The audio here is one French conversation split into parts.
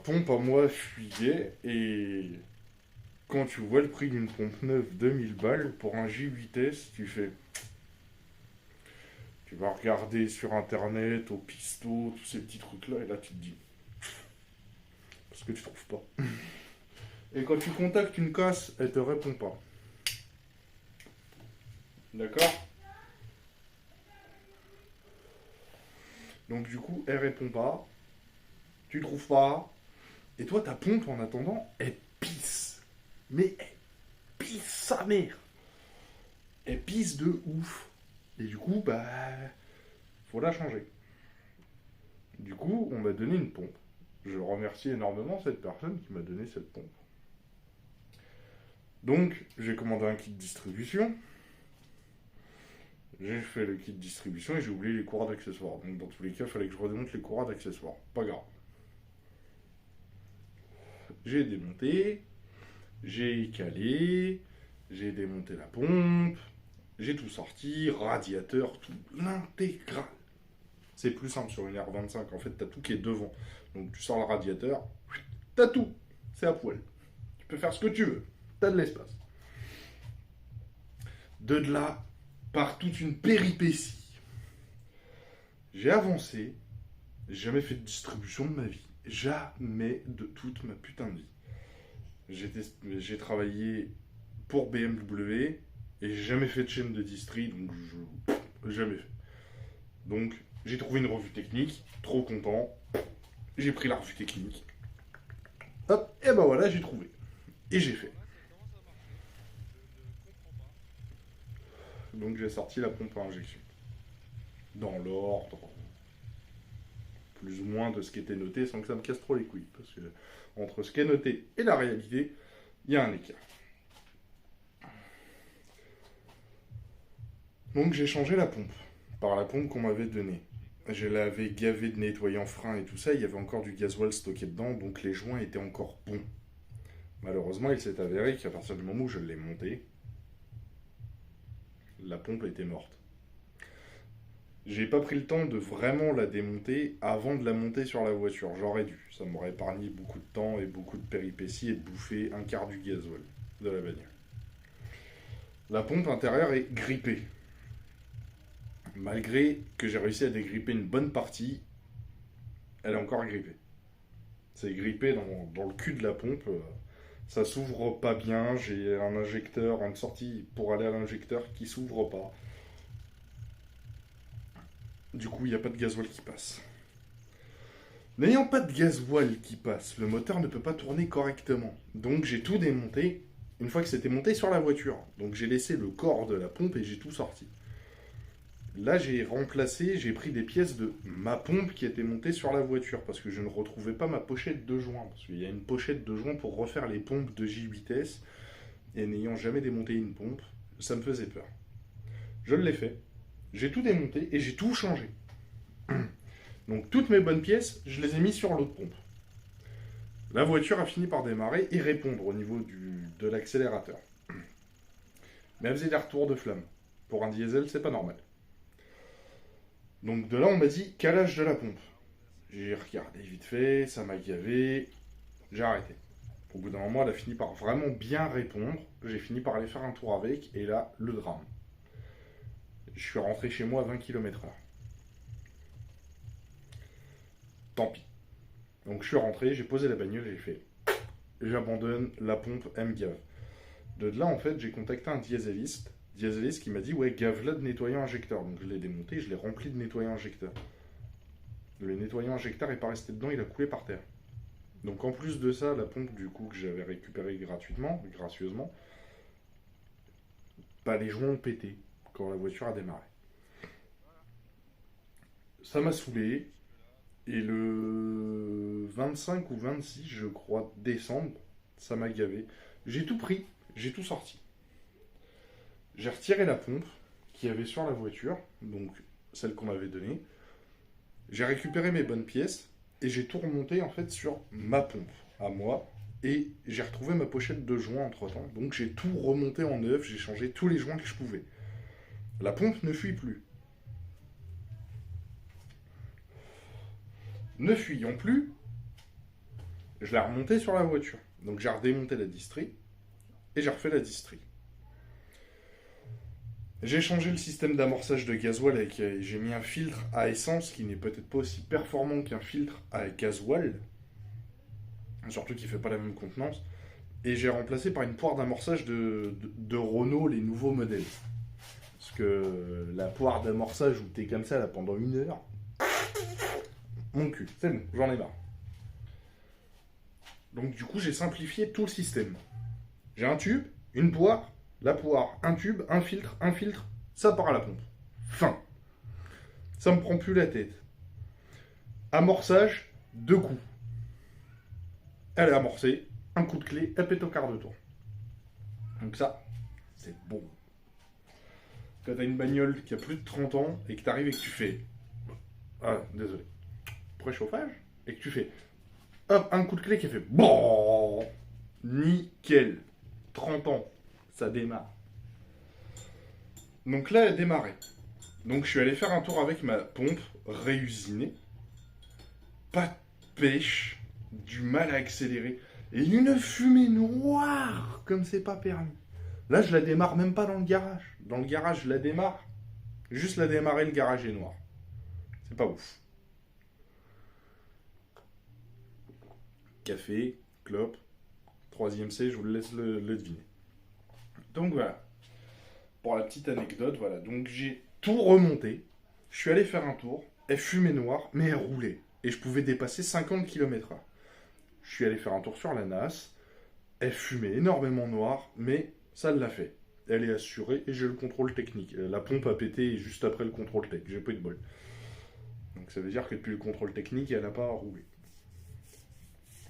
pompe à moi fuyait et quand tu vois le prix d'une pompe neuve 2000 balles pour un J8S, tu fais. Tu vas regarder sur internet, au pisto, tous ces petits trucs là et là tu te dis. Parce que tu trouves pas. Et quand tu contactes une casse, elle te répond pas. D'accord. Donc du coup, elle répond pas, tu trouves pas, et toi ta pompe en attendant, elle pisse. Mais elle pisse sa mère. Elle pisse de ouf. Et du coup, bah, faut la changer. Du coup, on m'a donné une pompe. Je remercie énormément cette personne qui m'a donné cette pompe. Donc, j'ai commandé un kit de distribution. J'ai fait le kit de distribution et j'ai oublié les courroies d'accessoires. Donc, dans tous les cas, il fallait que je redémonte les courroies d'accessoires. Pas grave. J'ai démonté, j'ai calé, j'ai démonté la pompe, j'ai tout sorti, radiateur, tout, l'intégral. C'est plus simple sur une R25, en fait, t'as tout qui est devant. Donc tu sors le radiateur, t'as tout. C'est à poil. Tu peux faire ce que tu veux. T'as de l'espace. De là, par toute une péripétie. J'ai avancé, j'ai jamais fait de distribution de ma vie. Jamais de toute ma putain de vie. J'ai travaillé pour BMW et j'ai jamais fait de chaîne de distri, donc jamais fait. Donc j'ai trouvé une revue technique, trop content. J'ai pris la revue technique. Hop, et ben voilà, j'ai trouvé. Et j'ai fait. Donc j'ai sorti la pompe à injection. Dans l'ordre, plus ou moins de ce qui était noté, sans que ça me casse trop les couilles. Parce que entre ce qui est noté et la réalité, il y a un écart. Donc j'ai changé la pompe, par la pompe qu'on m'avait donnée. Je l'avais gavé de nettoyant frein et tout ça, il y avait encore du gasoil stocké dedans, donc les joints étaient encore bons. Malheureusement, il s'est avéré qu'à partir du moment où je l'ai montée, la pompe était morte. J'ai pas pris le temps de vraiment la démonter avant de la monter sur la voiture. J'aurais dû. Ça m'aurait épargné beaucoup de temps et beaucoup de péripéties et de bouffer un quart du gasoil de la bagnole. La pompe intérieure est grippée. Malgré que j'ai réussi à dégripper une bonne partie, elle est encore grippée. C'est grippé dans le cul de la pompe. Ça s'ouvre pas bien. J'ai un injecteur, une sortie pour aller à l'injecteur qui s'ouvre pas. Du coup, il n'y a pas de gasoil qui passe. N'ayant pas de gasoil qui passe, le moteur ne peut pas tourner correctement. Donc j'ai tout démonté une fois que c'était monté sur la voiture. Donc j'ai laissé le corps de la pompe et j'ai tout sorti. Là j'ai remplacé, j'ai pris des pièces de ma pompe qui était montée sur la voiture parce que je ne retrouvais pas ma pochette de joint. Parce qu'il y a une pochette de joint pour refaire les pompes de J8S et n'ayant jamais démonté une pompe, ça me faisait peur. Je l'ai fait, j'ai tout démonté et j'ai tout changé. Donc toutes mes bonnes pièces, je les ai mis sur l'autre pompe. La voiture a fini par démarrer et répondre au niveau de l'accélérateur. Mais elle faisait des retours de flamme. Pour un diesel, c'est pas normal. Donc de là, on m'a dit calage de la pompe. J'ai regardé vite fait, ça m'a gavé, j'ai arrêté. Au bout d'un moment, elle a fini par vraiment bien répondre. J'ai fini par aller faire un tour avec, et là, le drame. Je suis rentré chez moi à 20 km/h. Tant pis. Donc je suis rentré, j'ai posé la bagnole, j'ai fait. J'abandonne, la pompe, elle me gave. De là, en fait, j'ai contacté un dieseliste. Dieseliste qui m'a dit, ouais, gave-la de nettoyant injecteur. Donc je l'ai démonté, je l'ai rempli de nettoyant injecteur. Le nettoyant injecteur est pas resté dedans, il a coulé par terre. Donc en plus de ça, la pompe du coup que j'avais récupérée gratuitement, gracieusement, bah, les joints ont pété quand la voiture a démarré. Ça m'a saoulé. Et le 25 ou 26, je crois, décembre, ça m'a gavé. J'ai tout pris, j'ai tout sorti. J'ai retiré la pompe qu'il y avait sur la voiture, donc celle qu'on m'avait donnée. J'ai récupéré mes bonnes pièces et j'ai tout remonté en fait sur ma pompe à moi. Et j'ai retrouvé ma pochette de joints entre temps. Donc j'ai tout remonté en neuf, j'ai changé tous les joints que je pouvais. La pompe ne fuit plus. Ne fuyant plus, Je l'ai remonté sur la voiture. Donc j'ai redémonté la distrie et j'ai refait la distrie. J'ai changé le système d'amorçage de gasoil avec. J'ai mis un filtre à essence qui n'est peut-être pas aussi performant qu'un filtre à gasoil. Surtout qu'il ne fait pas la même contenance. Et j'ai remplacé par une poire d'amorçage de Renault, les nouveaux modèles. Parce que la poire d'amorçage où t'es comme ça là pendant 1 heure, mon cul, c'est bon, j'en ai marre. Donc du coup, j'ai simplifié tout le système. J'ai un tube, une poire, la poire, un tube, un filtre, ça part à la pompe. Fin. Ça me prend plus la tête. Amorçage, 2 coups. Elle est amorcée, un coup de clé, elle pète au quart de tour. Donc ça, c'est bon. Quand t'as une bagnole qui a plus de 30 ans et que t'arrives et que tu fais... Ah, désolé. Préchauffage. Et que tu fais... Hop, un coup de clé qui fait... Bon, nickel. 30 ans, ça démarre. Donc là, elle a démarré. Donc je suis allé faire un tour avec ma pompe réusinée. Pas de pêche, du mal à accélérer. Et une fumée noire, comme c'est pas permis. Là, je la démarre même pas dans le garage. Dans le garage, je la démarre. Juste la démarrer, le garage est noir. C'est pas ouf. Café, clope, troisième C, je vous le laisse le deviner. Donc voilà. Pour la petite anecdote, voilà. Donc j'ai tout remonté. Je suis allé faire un tour. Elle fumait noire, mais elle roulait. Et je pouvais dépasser 50 km/h. Je suis allé faire un tour sur la NAS. Elle fumait énormément noire, mais ça l'a fait. Elle est assurée et j'ai le contrôle technique. La pompe a pété juste après le contrôle tech. J'ai pas eu de bol. Donc ça veut dire que depuis le contrôle technique, elle n'a pas roulé.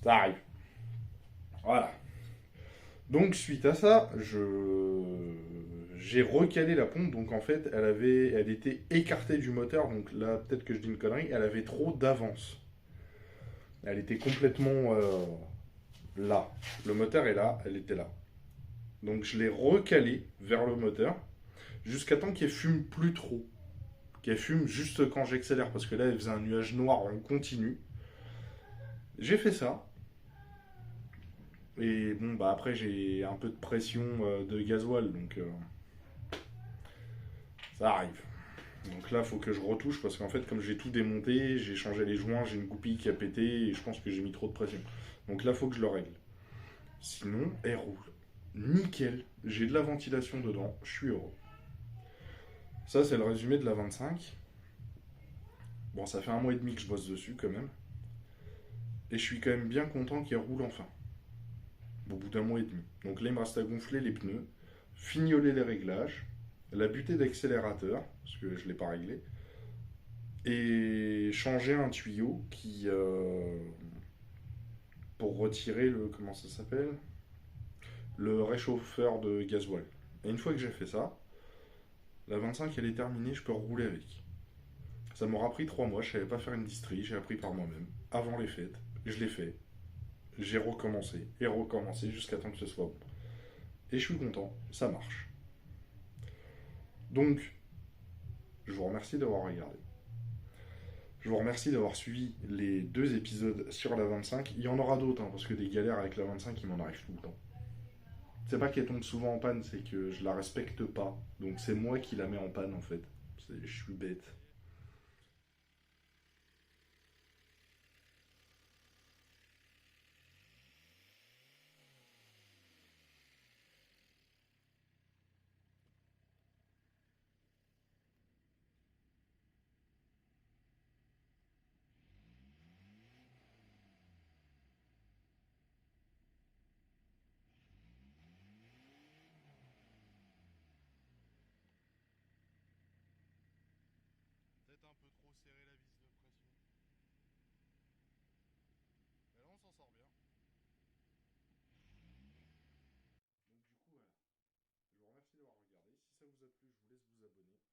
Ça arrive. Voilà. Donc suite à ça, j'ai recalé la pompe. Donc en fait, elle était écartée du moteur. Donc là, peut-être que je dis une connerie. Elle avait trop d'avance. Elle était complètement là. Le moteur est là. Elle était là. Donc je l'ai recalée vers le moteur jusqu'à temps qu'elle fume plus trop. Qu'elle fume juste quand j'accélère. Parce que là, elle faisait un nuage noir en continu. J'ai fait ça. Et bon, bah après, j'ai un peu de pression de gasoil, donc ça arrive. Donc là, il faut que je retouche parce qu'en fait, comme j'ai tout démonté, j'ai changé les joints, j'ai une goupille qui a pété et je pense que j'ai mis trop de pression. Donc là, il faut que je le règle. Sinon, elle roule. Nickel. J'ai de la ventilation dedans, je suis heureux. Ça, c'est le résumé de la 25. Bon, ça fait 1 mois et demi que je bosse dessus quand même. Et je suis quand même bien content qu'elle roule enfin. Au bout d'1 mois et demi. Donc là, il me reste à gonfler les pneus, fignoler les réglages, la butée d'accélérateur, parce que je ne l'ai pas réglé, et changer un tuyau qui... pour retirer le... Comment ça s'appelle? Le réchauffeur de gasoil. Et une fois que j'ai fait ça, la 25 elle est terminée, je peux rouler avec. Ça m'aura pris 3 mois, je savais pas faire une distrie, j'ai appris par moi-même, avant les fêtes, je l'ai fait. J'ai recommencé et recommencé jusqu'à temps que ce soit bon. Et je suis content, ça marche. Donc, je vous remercie d'avoir regardé. Je vous remercie d'avoir suivi les 2 épisodes sur la 25. Il y en aura d'autres, hein, parce que des galères avec la 25, il m'en arrive tout le temps. C'est pas qu'elle tombe souvent en panne, c'est que je la respecte pas. Donc c'est moi qui la mets en panne en fait. Je suis bête. Peut-être un peu trop serré la vis de pression. Mais là on s'en sort bien. Donc du coup voilà. Je vous remercie d'avoir regardé. Si ça vous a plu, je vous laisse vous abonner.